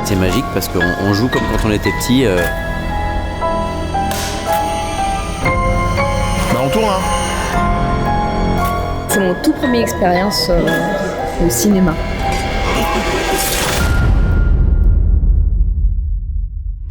c'est magique parce qu'on joue comme quand on était petit. On tourne, hein. C'est mon tout premier expérience au cinéma.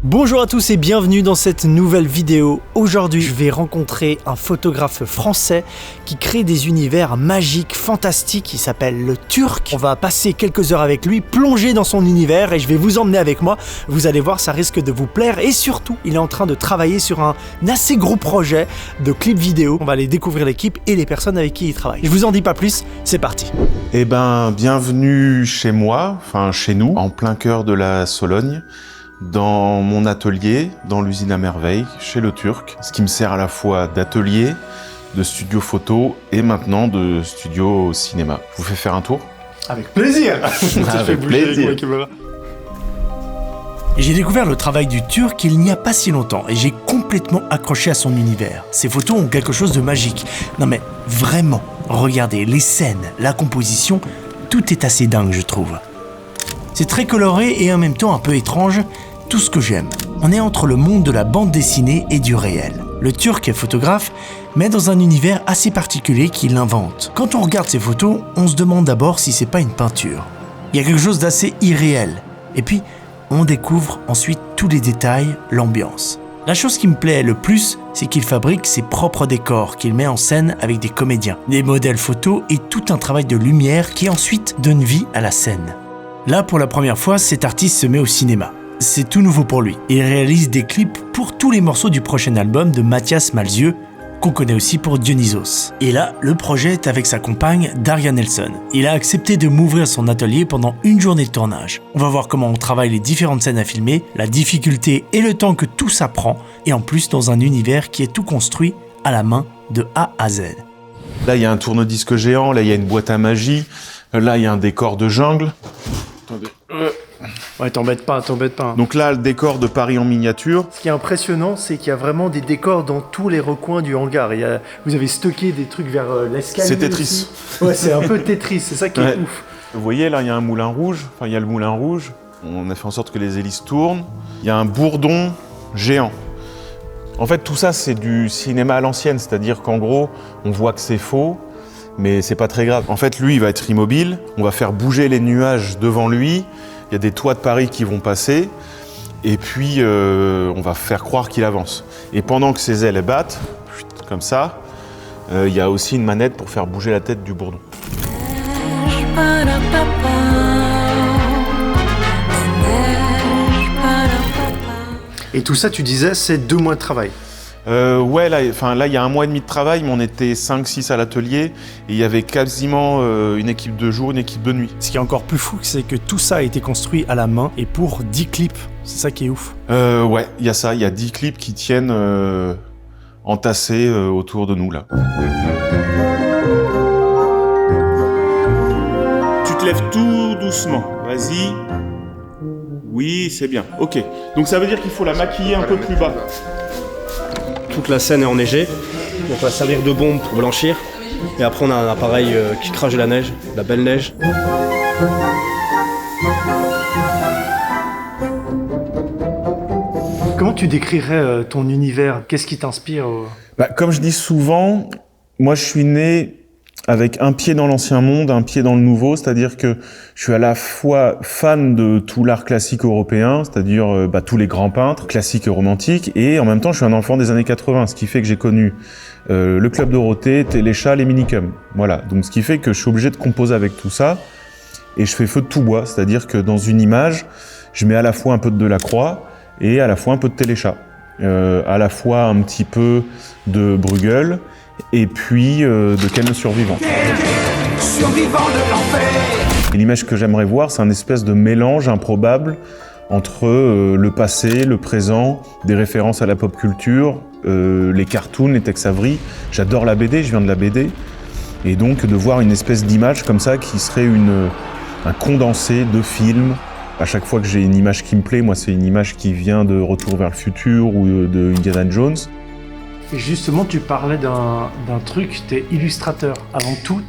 Bonjour à tous et bienvenue dans cette nouvelle vidéo. Aujourd'hui, je vais rencontrer un photographe français qui crée des univers magiques, fantastiques. Il s'appelle le Turc. On va passer quelques heures avec lui, plonger dans son univers et je vais vous emmener avec moi. Vous allez voir, ça risque de vous plaire et surtout, il est en train de travailler sur un assez gros projet de clip vidéo. On va aller découvrir l'équipe et les personnes avec qui il travaille. Je vous en dis pas plus, c'est parti. Eh ben, bienvenue chez moi, enfin chez nous, en plein cœur de la Sologne. Dans mon atelier, dans l'usine à merveille, chez le Turc, ce qui me sert à la fois d'atelier, de studio photo et maintenant de studio cinéma. Je vous fais faire un tour ? Avec plaisir. Avec plaisir. J'ai découvert le travail du Turc il n'y a pas si longtemps et j'ai complètement accroché à son univers. Ses photos ont quelque chose de magique. Non mais vraiment, regardez, les scènes, la composition, tout est assez dingue je trouve. C'est très coloré et en même temps un peu étrange, tout ce que j'aime. On est entre le monde de la bande dessinée et du réel. Le Turc est photographe, mais dans un univers assez particulier qu'il invente. Quand on regarde ses photos, on se demande d'abord si c'est pas une peinture. Il y a quelque chose d'assez irréel. Et puis, on découvre ensuite tous les détails, l'ambiance. La chose qui me plaît le plus, c'est qu'il fabrique ses propres décors, qu'il met en scène avec des comédiens, des modèles photos et tout un travail de lumière qui ensuite donne vie à la scène. Là, pour la première fois, cet artiste se met au cinéma. C'est tout nouveau pour lui. Il réalise des clips pour tous les morceaux du prochain album de Mathias Malzieu, qu'on connaît aussi pour Dionysos. Et là, le projet est avec sa compagne Daria Nelson. Il a accepté de m'ouvrir son atelier pendant une journée de tournage. On va voir comment on travaille les différentes scènes à filmer, la difficulté et le temps que tout ça prend, et en plus dans un univers qui est tout construit à la main de A à Z. Là, il y a un tourne-disque géant, là, il y a une boîte à magie, là, il y a un décor de jungle. Attendez. Ouais, t'embête pas. Donc là, le décor de Paris en miniature. Ce qui est impressionnant, c'est qu'il y a vraiment des décors dans tous les recoins du hangar. Vous avez stocké des trucs vers l'escalier. C'est Tetris. Aussi. Ouais, c'est un peu Tetris, c'est ça qui est ouf. Vous voyez, là, il y a un moulin rouge. Enfin, il y a le moulin rouge. On a fait en sorte que les hélices tournent. Il y a un bourdon géant. En fait, tout ça, c'est du cinéma à l'ancienne. C'est-à-dire qu'en gros, on voit que c'est faux, mais c'est pas très grave. En fait, lui, il va être immobile. On va faire bouger les nuages devant lui. Il y a des toits de Paris qui vont passer, et puis on va faire croire qu'il avance. Et pendant que ses ailes battent, comme ça, il y a aussi une manette pour faire bouger la tête du bourdon. Et tout ça, tu disais, c'est 2 mois de travail. Ouais, là, il y a 1 mois et demi de travail, mais on était 5-6 à l'atelier, et il y avait quasiment une équipe de jour, une équipe de nuit. Ce qui est encore plus fou, c'est que tout ça a été construit à la main et pour 10 clips. C'est ça qui est ouf. Ouais, il y a ça, il y a 10 clips qui tiennent entassés autour de nous, là. Tu te lèves tout doucement, vas-y. Oui, c'est bien, ok. Donc ça veut dire qu'il faut la maquiller un peu plus bas. Toute la scène est enneigée, donc on va servir de bombe pour blanchir. Et après on a un appareil qui crache de la neige, de la belle neige. Comment tu décrirais ton univers ? Qu'est-ce qui t'inspire ? Comme je dis souvent, moi je suis né avec un pied dans l'ancien monde, un pied dans le nouveau, c'est-à-dire que je suis à la fois fan de tout l'art classique européen, c'est-à-dire tous les grands peintres classiques et romantiques, et en même temps je suis un enfant des années 80, ce qui fait que j'ai connu le Club Dorothée, Téléchat, les Minicums. Voilà, donc ce qui fait que je suis obligé de composer avec tout ça, et je fais feu de tout bois, c'est-à-dire que dans une image, je mets à la fois un peu de Delacroix et à la fois un peu de Téléchat, à la fois un petit peu de Bruegel, et puis de Ken le Survivant. Survivant de l'enfer. Et l'image que j'aimerais voir, c'est un espèce de mélange improbable entre le passé, le présent, des références à la pop culture, les cartoons, les Tex Avery. J'adore la BD, je viens de la BD. Et donc de voir une espèce d'image comme ça qui serait un condensé de films. À chaque fois que j'ai une image qui me plaît, moi c'est une image qui vient de Retour vers le futur ou de Indiana Jones. Et justement, tu parlais d'un truc, t'es illustrateur. Avant tout,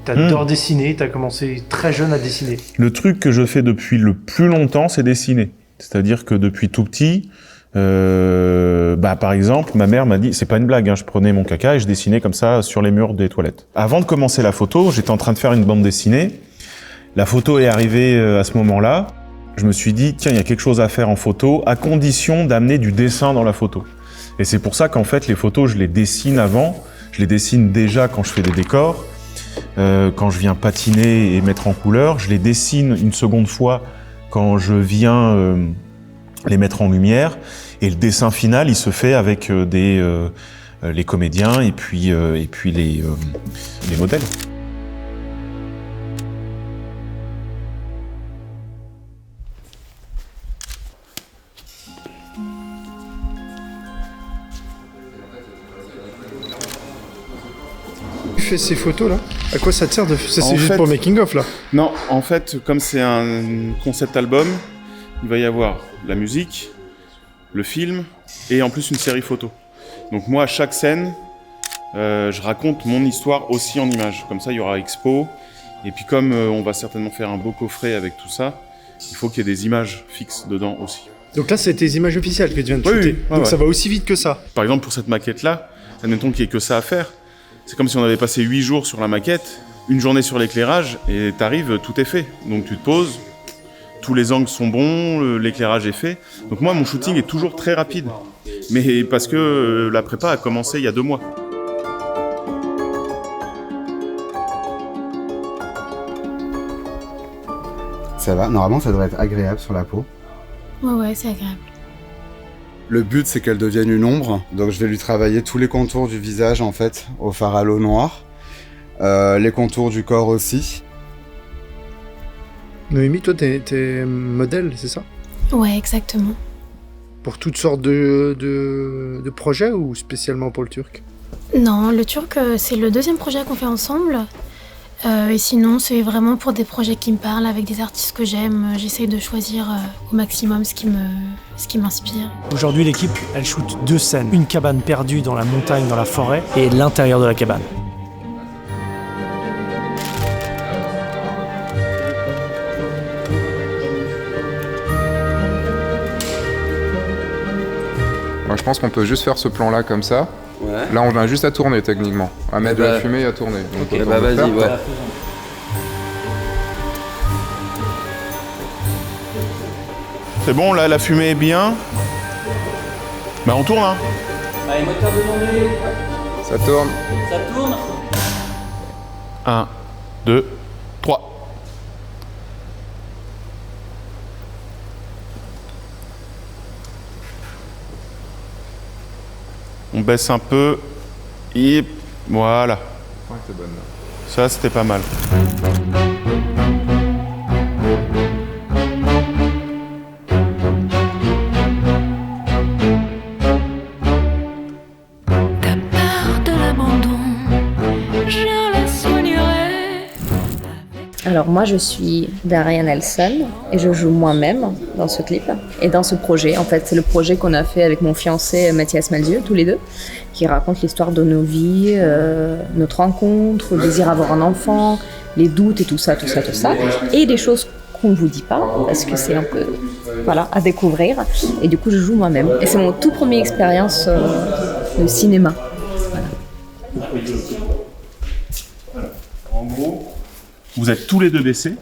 t'adores dessiner, t'as commencé très jeune à dessiner. Le truc que je fais depuis le plus longtemps, c'est dessiner. C'est-à-dire que depuis tout petit, par exemple, ma mère m'a dit, c'est pas une blague, hein, je prenais mon caca et je dessinais comme ça sur les murs des toilettes. Avant de commencer la photo, j'étais en train de faire une bande dessinée. La photo est arrivée à ce moment-là. Je me suis dit, tiens, il y a quelque chose à faire en photo, à condition d'amener du dessin dans la photo. Et c'est pour ça qu'en fait, les photos, je les dessine avant. Je les dessine déjà quand je fais des décors, quand je viens patiner et mettre en couleur. Je les dessine une seconde fois quand je viens les mettre en lumière. Et le dessin final, il se fait avec les comédiens et puis les modèles. Tu fais ces photos là? À quoi ça te sert de... Ça c'est En juste fait- pour le making of là? Non, en fait, comme c'est un concept album, il va y avoir la musique, le film et en plus une série photo. Donc moi, à chaque scène, je raconte mon histoire aussi en images. Comme ça, il y aura expo. Et puis comme on va certainement faire un beau coffret avec tout ça, il faut qu'il y ait des images fixes dedans aussi. Donc là c'est tes images officielles que tu viens de Oui, shooter. oui, ouais, Donc ouais. ça va aussi vite que ça. Par exemple, pour cette maquette-là, admettons qu'il n'y ait que ça à faire. C'est comme si on avait passé 8 jours sur la maquette, une journée sur l'éclairage, et t'arrives, tout est fait. Donc tu te poses, tous les angles sont bons, l'éclairage est fait. Donc moi, mon shooting est toujours très rapide. Mais parce que la prépa a commencé il y a 2 mois. Ça va, normalement ça devrait être agréable sur la peau. Ouais, c'est agréable. Le but c'est qu'elle devienne une ombre, donc je vais lui travailler tous les contours du visage en fait, au fard à l'eau noire. Les contours du corps aussi. Noémie, toi t'es modèle, c'est ça? Ouais, exactement. Pour toutes sortes de projets ou spécialement pour le turc? Non, le turc, c'est le deuxième projet qu'on fait ensemble. Et sinon, c'est vraiment pour des projets qui me parlent, avec des artistes que j'aime. J'essaye de choisir au maximum ce qui m'inspire. Aujourd'hui, l'équipe, elle shoot 2 scènes. Une cabane perdue dans la montagne, dans la forêt, et l'intérieur de la cabane. Moi, je pense qu'on peut juste faire ce plan-là comme ça. Ouais. Là, on a juste à tourner techniquement. À mettre de la bah, fumée et à tourner. Donc, Eh autant bah le vas-y, faire, quoi. ouais. C'est bon, là, la fumée est bien. Bah on tourne, hein. Allez, moteur demandé. Ça tourne. Ça tourne. 1, 2, 3. On baisse un peu. Et voilà. Ouais, c'est bonne. Ça, c'était pas mal. T'as peur de l'abandon, je la soignerai. Alors moi je suis Daria Nelson et je joue moi-même dans ce clip et dans ce projet. En fait c'est le projet qu'on a fait avec mon fiancé Mathias Malzieu, tous les deux, qui raconte l'histoire de nos vies, notre rencontre, le désir d'avoir un enfant, les doutes et tout ça. Et des choses qu'on ne vous dit pas parce que c'est un peu à découvrir. Et du coup je joue moi-même. Et c'est mon tout premier expérience de cinéma. En gros, vous êtes tous les deux baissés.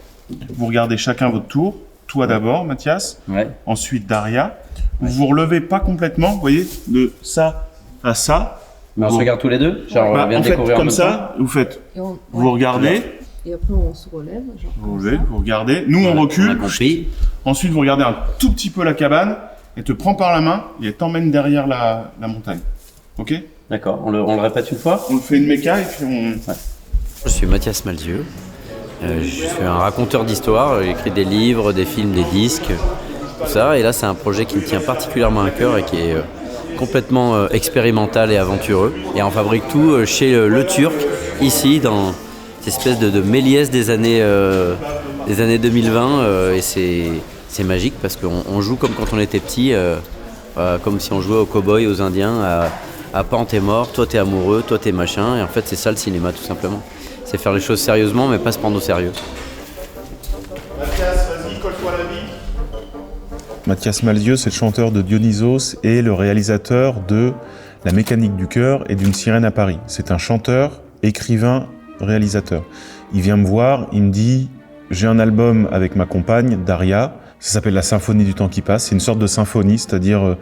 Vous regardez chacun votre tour. Toi d'abord, Mathias. Ouais. Ensuite, Daria. Vous vous relevez pas complètement, vous voyez, de ça à ça. Mais on se regarde tous les deux. Genre, on vient En de fait, découvrir en comme même ça, vous faites. Vous Vous regardez, Et après on se relève. Genre vous levez, vous regardez. Nous, on temps. On a recule. compris. Ensuite, vous regardez un tout petit peu la cabane. Elle te prend par la main et elle t'emmène derrière la montagne. Ok? D'accord. On le répète une fois. On fait une méca et puis on. Je suis Mathias Malzieu. Je suis un raconteur d'histoire. J'ai écrit des livres, des films, des disques, tout ça. Et là, c'est un projet qui me tient particulièrement à cœur et qui est complètement expérimental et aventureux. Et on fabrique tout chez Le Turc, ici, dans cette espèce de Méliès des années 2020. Et c'est magique parce qu'on joue comme quand on était petit, comme si on jouait aux cow-boys, aux Indiens, Ah, Pan, t'es mort, toi t'es amoureux, toi t'es machin. Et en fait, c'est ça le cinéma, tout simplement. C'est faire les choses sérieusement, mais pas se prendre au sérieux. Mathias, vas-y, colle-toi la vie. Mathias Malzieu, c'est le chanteur de Dionysos et le réalisateur de La mécanique du cœur et d'une sirène à Paris. C'est un chanteur, écrivain, réalisateur. Il vient me voir, il me dit « J'ai un album avec ma compagne, Daria, ça s'appelle La symphonie du temps qui passe. C'est une sorte de symphonie, c'est-à-dire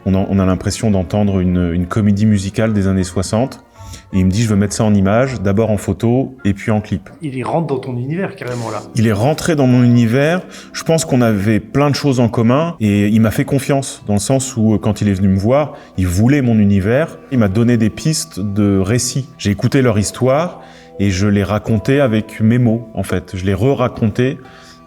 on a l'impression d'entendre une comédie musicale des années 60. Et il me dit, je veux mettre ça en image, d'abord en photo et puis en clip. Il y rentre dans ton univers carrément là. Il est rentré dans mon univers. Je pense qu'on avait plein de choses en commun et il m'a fait confiance dans le sens où quand il est venu me voir, il voulait mon univers. Il m'a donné des pistes de récits. J'ai écouté leur histoire et je l'ai raconté avec mes mots en fait. Je l'ai re-raconté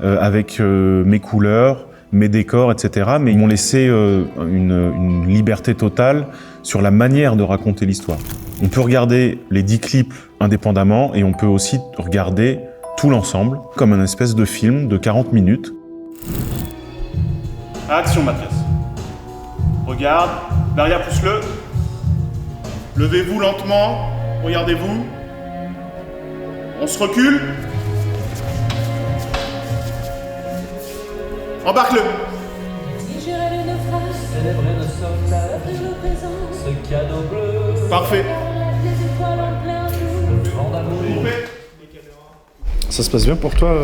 avec mes couleurs, mes décors, etc. Mais ils m'ont laissé une liberté totale sur la manière de raconter l'histoire. On peut regarder les 10 clips indépendamment et on peut aussi regarder tout l'ensemble comme un espèce de film de 40 minutes. Action, Mathias. Regarde, Daria, pousse-le. Levez-vous lentement, regardez-vous. On se recule. Embarque-le. Parfait. Ça se passe bien pour toi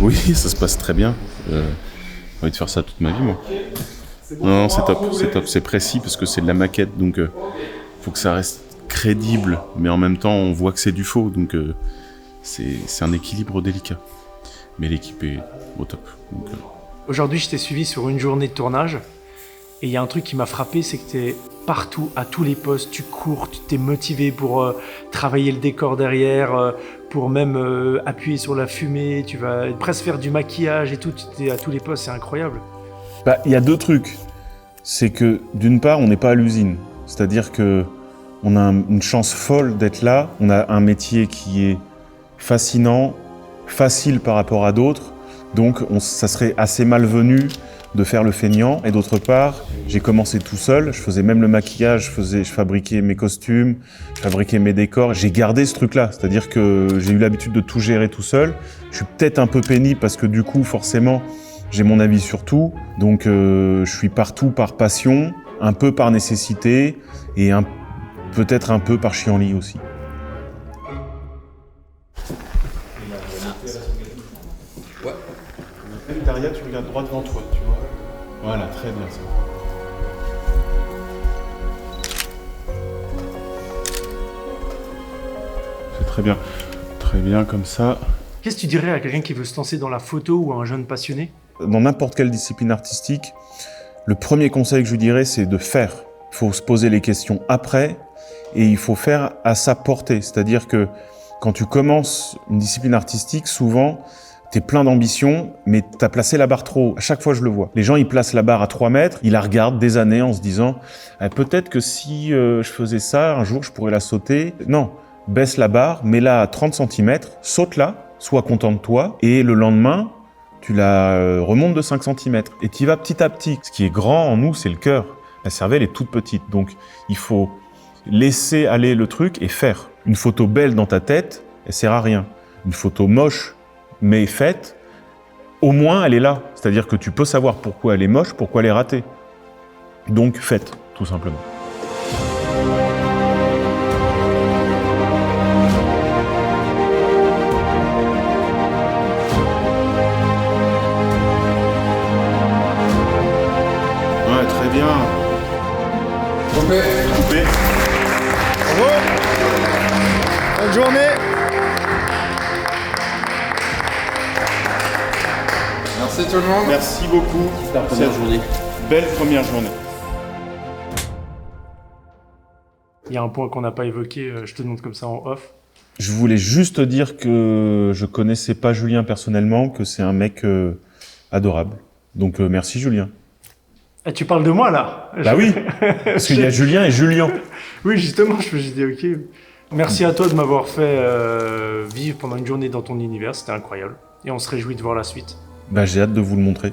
Oui, ça se passe très bien. J'ai envie de faire ça toute ma vie, moi. Non, c'est top, c'est top. C'est précis parce que c'est de la maquette, donc faut que ça reste crédible, mais en même temps, on voit que c'est du faux, donc c'est un équilibre délicat. Mais l'équipe est au top. Donc, Aujourd'hui, je t'ai suivi sur une journée de tournage. Et il y a un truc qui m'a frappé, c'est que t'es partout, à tous les postes, tu cours, tu t'es motivé pour travailler le décor derrière, pour même appuyer sur la fumée, tu vas presque faire du maquillage et tout, tu es à tous les postes, c'est incroyable. Bah, il y a deux trucs. C'est que d'une part, on n'est pas à l'usine. C'est-à-dire que on a une chance folle d'être là. On a un métier qui est fascinant, facile par rapport à d'autres. Donc ça serait assez malvenu de faire le feignant. Et d'autre part, j'ai commencé tout seul. Je faisais même le maquillage, je fabriquais mes costumes, je fabriquais mes décors. J'ai gardé ce truc-là. C'est-à-dire que j'ai eu l'habitude de tout gérer tout seul. Je suis peut-être un peu pénible parce que du coup, forcément, j'ai mon avis sur tout. Donc je suis partout par passion, un peu par nécessité et peut-être un peu par chienlit aussi. Daria, tu regardes droit devant toi, tu vois. Voilà, très bien ça. C'est très bien comme ça. Qu'est-ce que tu dirais à quelqu'un qui veut se lancer dans la photo ou à un jeune passionné ? Dans n'importe quelle discipline artistique, le premier conseil que je dirais, c'est de faire. Il faut se poser les questions après et il faut faire à sa portée. C'est-à-dire que quand tu commences une discipline artistique, souvent, t'es plein d'ambition, mais t'as placé la barre trop haut. À chaque fois, je le vois. Les gens, ils placent la barre à 3 mètres, ils la regardent des années en se disant peut-être que si je faisais ça, un jour, je pourrais la sauter. Non, baisse la barre, mets-la à 30 cm, saute-la, sois content de toi, et le lendemain, tu la remontes de 5 cm. Et tu y vas petit à petit. Ce qui est grand en nous, c'est le cœur. La cervelle est toute petite, donc il faut laisser aller le truc et faire. Une photo belle dans ta tête, elle sert à rien. Une photo moche, mais faite, au moins elle est là. C'est-à-dire que tu peux savoir pourquoi elle est moche, pourquoi elle est ratée. Donc faites, tout simplement. Ouais, très bien. Coupé. Coupé. Bravo. Bonne journée. Merci tout le monde. Merci beaucoup. Super première journée. Belle première journée. Il y a un point qu'on n'a pas évoqué, je te demande comme ça en off. Je voulais juste dire que je connaissais pas Julien personnellement, que c'est un mec adorable. Donc merci Julien. Ah, tu parles de moi là ? Bah oui, parce qu'il y a Julien et Julien. Oui, justement, je me suis dit ok. Merci à toi de m'avoir fait vivre pendant une journée dans ton univers, c'était incroyable. Et on se réjouit de voir la suite. Bah j'ai hâte de vous le montrer.